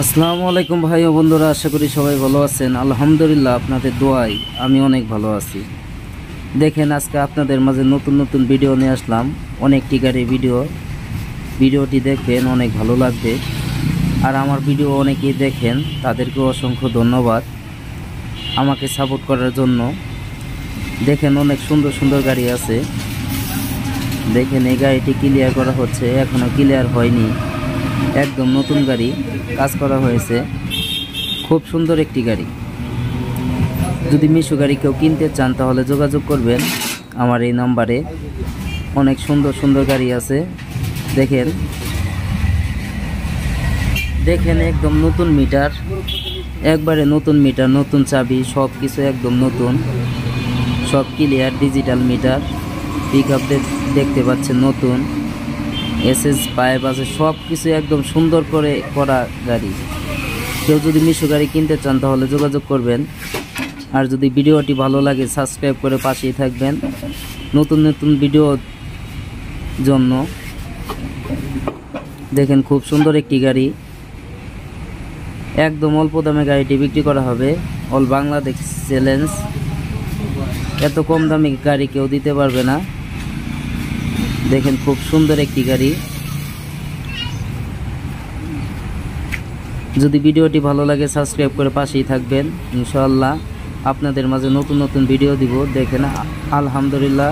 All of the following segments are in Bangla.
আসসালামু আলাইকুম ভাই ও বন্ধুরা, আশা করি সবাই ভালো আছেন। আলহামদুলিল্লাহ, আপনাদের দোয়ায় আমি অনেক ভালো আছি। দেখেন, আজকে আপনাদের মাঝে নতুন নতুন ভিডিও নিয়ে আসলাম। অনেকটি গাড়ি ভিডিওটি দেখবেন, অনেক ভালো লাগবে। আর আমার ভিডিও অনেকেই দেখেন, তাদেরকে অসংখ্য ধন্যবাদ আমাকে সাপোর্ট করার জন্য। দেখেন, অনেক সুন্দর সুন্দর গাড়ি আছে। দেখেন, এই গাড়িটি ক্লিয়ার করা হচ্ছে, এখনও ক্লিয়ার হয়নি। একদম নতুন গাড়ি, কাজ করা হয়েছে। খুব সুন্দর একটি গাড়ি। যদি মিশু গাড়ি কেউ কিনতে চান তাহলে যোগাযোগ করবেন আমার এই নাম্বারে। অনেক সুন্দর সুন্দর গাড়ি আছে। দেখেন দেখেন একদম নতুন মিটার, একবারে নতুন মিটার, নতুন চাবি, সব কিছু একদম নতুন, সব clear. Digital meter, pick up দেখতে পাচ্ছেন নতুন, এসএস পাইপ আছে, সব কিছু একদম সুন্দর করে করা গাড়ি। কেউ যদি মিশু গাড়ি কিনতে চান তাহলে যোগাযোগ করবেন। আর যদি ভিডিওটি ভালো লাগে সাবস্ক্রাইব করে পাশেই থাকবেন নতুন নতুন ভিডিওর জন্য। দেখেন, খুব সুন্দর একটি গাড়ি, একদম অল্প দামে গাড়িটি বিক্রি করা হবে। All Bangladesh challenge. এত কম দামে গাড়ি কেউ দিতে পারবে না। দেখেন, খুব সুন্দর একটি গাড়ি। যদি ভিডিওটি ভালো লাগে সাবস্ক্রাইব করে পাশেই থাকবেন। ইনশাআল্লাহ আপনাদের মাঝে নতুন নতুন ভিডিও দিব। দেখেন, আলহামদুলিল্লাহ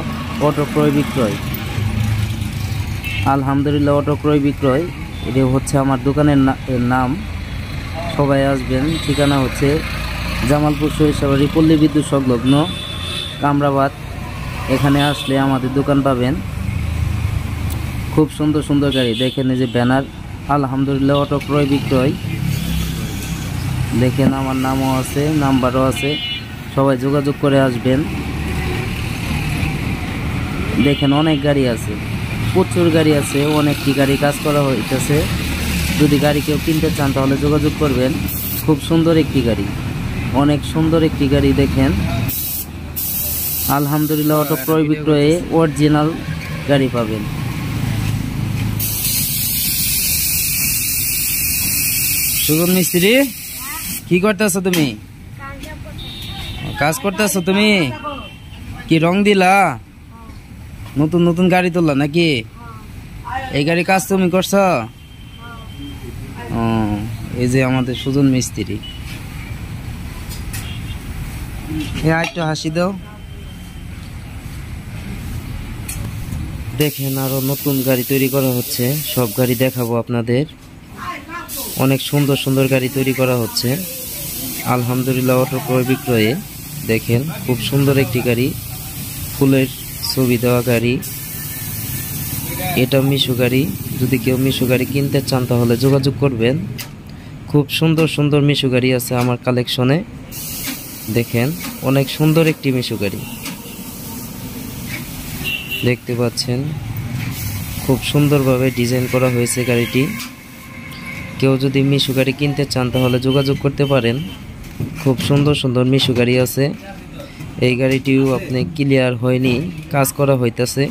অটো ক্রয় বিক্রয়, আলহামদুলিল্লাহ অটো ক্রয় বিক্রয়, এটা হচ্ছে আমার দোকানের নাম। সবাই আসবেন। ঠিকানা হচ্ছে জামালপুর সরিষাবাড়ি পল্লী বিদ্যুৎ সংলগ্ন কামরাবাদ। এখানে আসলে আমাদের দোকান পাবেন। খুব সুন্দর সুন্দর গাড়ি। দেখেন, এই যে ব্যানার, আলহামদুলিল্লাহ অটো ক্রয় বিক্রয়। দেখেন, আমার নামও আছে, নাম্বারও আছে। সবাই যোগাযোগ করে আসবেন। দেখেন, অনেক গাড়ি আছে, প্রচুর গাড়ি আছে, অনেকটি গাড়ি কাজ করা হইতেছে। যদি গাড়ি কেউ কিনতে চান তাহলে যোগাযোগ করবেন। খুব সুন্দর একটি গাড়ি, অনেক সুন্দর একটি গাড়ি। দেখেন, আলহামদুলিল্লাহ অটো ক্রয় বিক্রয়ে অরিজিনাল গাড়ি পাবেন। সুজন মিস্ত্রি, কি করতেছো তুমি? কাজ করতেছো তুমি? কি রং দিলা? নতুন নতুন গাড়ি তুললা নাকি? এই গাড়ি কাজ তুমি করছ? এই যে আমাদের সুজন মিস্ত্রি। একটু হাসি দাও। দেখেন, আরো নতুন গাড়ি তৈরি করা হচ্ছে। সব গাড়ি দেখাবো আপনাদের। অনেক সুন্দর সুন্দর গাড়ি তৈরি করা হচ্ছে আলহামদুলিল্লাহ অটো ক্রয় বিক্রয়ে। দেখেন, খুব সুন্দর একটি গাড়ি, ফুলের ছবি দেওয়া গাড়ি। এটা মিশু গাড়ি। যদি কেউ মিশু গাড়ি কিনতে চান তাহলে যোগাযোগ করবেন। খুব সুন্দর সুন্দর মিশু গাড়ি আছে আমার কালেকশনে। দেখেন, অনেক সুন্দর একটি মিশু গাড়ি দেখতে পাচ্ছেন। খুব সুন্দরভাবে ডিজাইন করা হয়েছে গাড়িটি। কেউ যদি মিশু গাড়ি কিনতে চান তাহলে যোগাযোগ করতে পারেন। খুব সুন্দর সুন্দর মিশু গাড়ি আছে। এই গাড়িটিও আপনি ক্লিয়ার হয়নি, কাজ করা হইতেছে।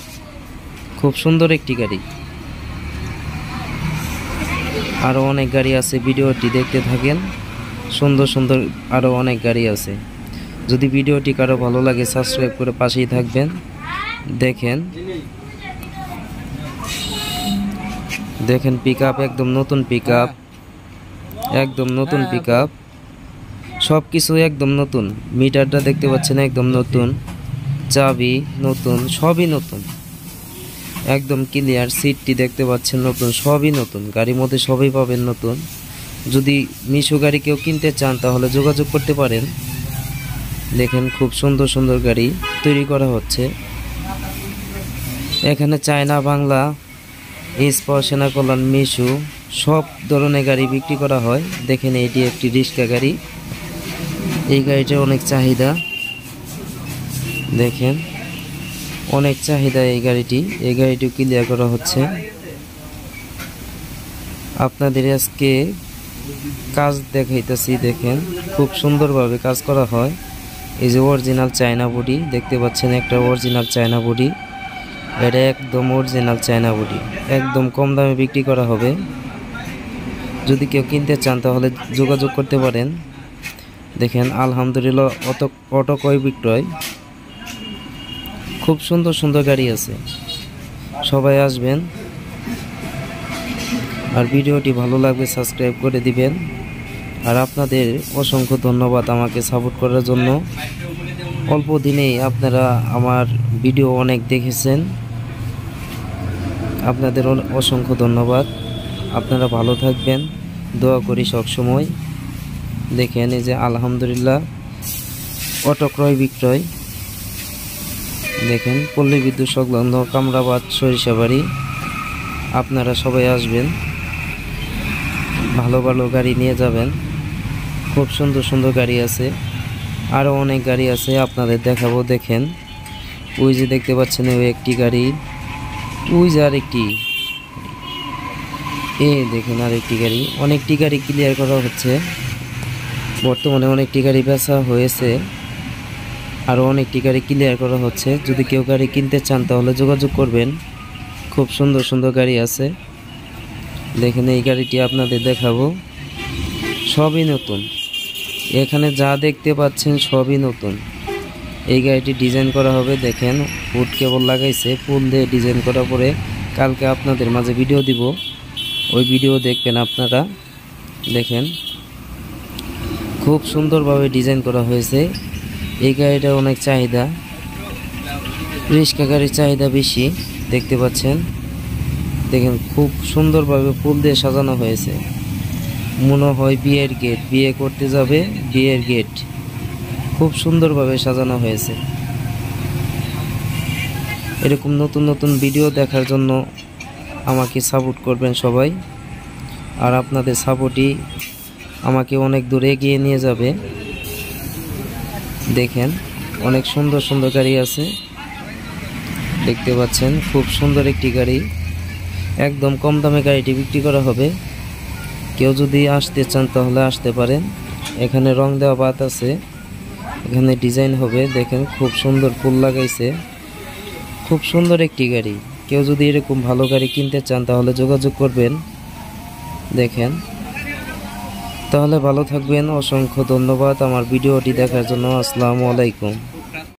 খুব সুন্দর একটি গাড়ি। আরও অনেক গাড়ি আছে, ভিডিওটি দেখতে থাকেন। সুন্দর সুন্দর আরও অনেক গাড়ি আছে। যদি ভিডিওটি কারো ভালো লাগে সাবস্ক্রাইব করে পাশেই থাকবেন। দেখেন দেখেন পিক আপ, একদম নতুন পিক আপ, একদম নতুন পিক আপ। সব কিছু একদম নতুন। মিটারটা দেখতে পাচ্ছেন একদম নতুন, চাবি নতুন, সবই নতুন, একদম ক্লিয়ার। সিটটি দেখতে পাচ্ছেন নতুন, সবই নতুন। গাড়ির মধ্যে সবই পাবেন নতুন। যদি মিশু গাড়ি কেউ কিনতে চান তাহলে যোগাযোগ করতে পারেন। দেখেন, খুব সুন্দর সুন্দর গাড়ি তৈরি করা হচ্ছে এখানে। চায়না, বাংলা, এসপাওয়ার, সেনা কল্যাণ, মিশু, সব ধরনের গাড়ি বিক্রি করা হয়। দেখেন, এটি একটি রিক্সা গাড়ি। এই গাড়িটার অনেক চাহিদা। দেখেন, অনেক চাহিদা এই গাড়িটি। এই গাড়িটিও ক্লিয়ার করা হচ্ছে। আপনাদের আজকে কাজ দেখাইতেছি। দেখেন, খুব সুন্দরভাবে কাজ করা হয়। এই যে অরিজিনাল চায়না বডি দেখতে পাচ্ছেন, একটা অরিজিনাল চায়না বডি। এটা একদম অরিজিনাল চায়না বডি, একদম কম দামে বিক্রি করা হবে। যদি কেউ কিনতে চান তাহলে যোগাযোগ করতে পারেন। দেখেন আলহামদুলিল্লাহ অটো ক্রয় বিক্রয়, খুব সুন্দর সুন্দর গাড়ি আছে। সবাই আসবেন, আর ভিডিওটি ভালো লাগবে সাবস্ক্রাইব করে দিবেন। আর আপনাদের অসংখ্য ধন্যবাদ আমাকে সাপোর্ট করার জন্য। অল্প দিনেই আপনারা আমার ভিডিও অনেক দেখেছেন, আপনাদের অসংখ্য ধন্যবাদ। আপনারা ভালো থাকবেন, দোয়া করি সবসময়। দেখেন এই যে আলহামদুলিল্লাহ অটো ক্রয় বিক্রয়। দেখেন পল্লী বিদ্যুৎ সংলগ্ন কামরাবাদ সরিষাবাড়ি। আপনারা সবাই আসবেন, ভালো ভালো গাড়ি নিয়ে যাবেন। খুব সুন্দর সুন্দর গাড়ি আছে, আরও অনেক গাড়ি আছে আপনাদের দেখাবো। দেখেন ওই যে দেখতে পাচ্ছেন ওই একটি গাড়ি, ওই যে আরেকটি, দেখেন আরেকটি গাড়ি। অনেকটি গাড়ি ক্লিয়ার করা হচ্ছে বর্তমানে, অনেকটি গাড়ি বেচা হয়েছে, আরও অনেকটি গাড়ি ক্লিয়ার করা হচ্ছে। যদি কেউ গাড়ি কিনতে চান তাহলে যোগাযোগ করবেন। খুব সুন্দর সুন্দর গাড়ি আছে। দেখেন এই গাড়িটি আপনাদের দেখাবো, সবই নতুন। এখানে যা দেখতে পাচ্ছেন সবই নতুন। এই গাড়িটি ডিজাইন করা হবে। দেখেন ফুট কেবল লাগাইছে, ফুল দিয়ে ডিজাইন করার পরে কালকে আপনাদের মাঝে ভিডিও দিব, ওই ভিডিও দেখবেন আপনারা। দেখেন খুব সুন্দরভাবে ডিজাইন করা হয়েছে। এই গাড়িটার অনেক চাহিদা, রিক্সা গাড়ির চাহিদা বেশি, দেখতে পাচ্ছেন। দেখেন খুব সুন্দরভাবে ফুল দিয়ে সাজানো হয়েছে, মনে হয় বিয়ের গেট, বিয়ে করতে যাবে বিয়ের গেট। খুব সুন্দরভাবে সাজানো হয়েছে। এরকম নতুন নতুন ভিডিও দেখার জন্য আমাকে সাপোর্ট করবেন সবাই, আর আপনাদের সাপোর্টই আমাকে অনেক দূর এগিয়ে নিয়ে যাবে। দেখেন অনেক সুন্দর সুন্দর গাড়ি আছে, দেখতে পাচ্ছেন। খুব সুন্দর একটি গাড়ি, একদম কম দামে গাড়িটি বিক্রি করা হবে। কেউ যদি আসতে চান তাহলে আসতে পারেন। এখানে রং দেওয়া বাত আছে, এখানে ডিজাইন হবে। দেখেন খুব সুন্দর ফুল লাগাইছে, খুব সুন্দর একটি গাড়ি। কেউ যদি এরকম ভালো গাড়ি কিনতে চান তাহলে যোগাযোগ করবেন। দেখেন তাহলে ভালো থাকবেন। অসংখ্য ধন্যবাদ আমার ভিডিওটি দেখার জন্য। আসসালামু আলাইকুম।